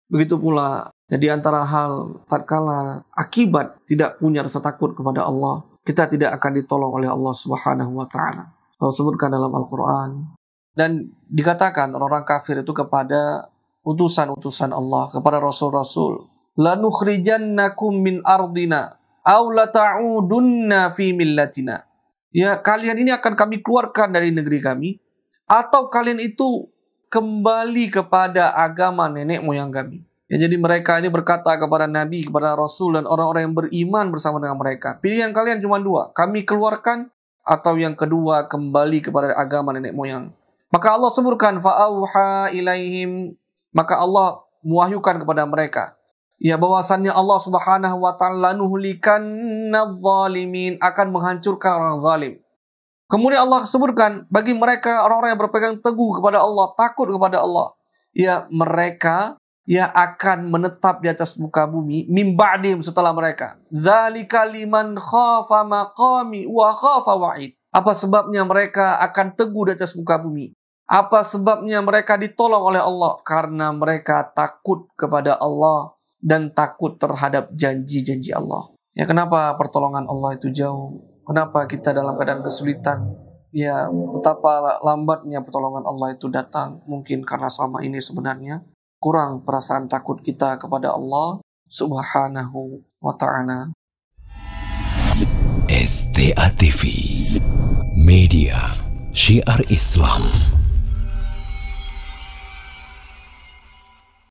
Begitu pula di antara hal tatkala akibat tidak punya rasa takut kepada Allah, kita tidak akan ditolong oleh Allah Subhanahu wa taala. Allah sebutkan dalam Al-Qur'an, dan dikatakan orang-orang kafir itu kepada utusan-utusan Allah, kepada rasul-rasul, lanukhrijannakum min ardina aw lata'udunna fi millatina. Ya, kalian ini akan kami keluarkan dari negeri kami, atau kalian itu kembali kepada agama nenek moyang kami. Ya, jadi mereka ini berkata kepada Nabi, kepada Rasul dan orang-orang yang beriman bersama dengan mereka, pilihan kalian cuma dua, kami keluarkan, atau yang kedua kembali kepada agama nenek moyang. Maka Allah sebutkan fa'auha ilaihim, maka Allah mewahyukan kepada mereka, ya, bahwasannya Allah Subhanahu wa taala nuhlikanna zalimin, akan menghancurkan orang zalim. Kemudian Allah sebutkan bagi mereka orang-orang yang berpegang teguh kepada Allah, takut kepada Allah, ya, mereka ya akan menetap di atas muka bumi min ba'dihim, setelah mereka. Dzalika liman khafa maqami wa khafa wa'id. Apa sebabnya mereka akan teguh di atas muka bumi? Apa sebabnya mereka ditolong oleh Allah? Karena mereka takut kepada Allah dan takut terhadap janji-janji Allah. Ya, kenapa pertolongan Allah itu jauh? Kenapa kita dalam keadaan kesulitan? Ya, betapa lambatnya pertolongan Allah itu datang. Mungkin karena selama ini sebenarnya kurang perasaan takut kita kepada Allah Subhanahu wa ta'ala. STA TV, media syiar Islam.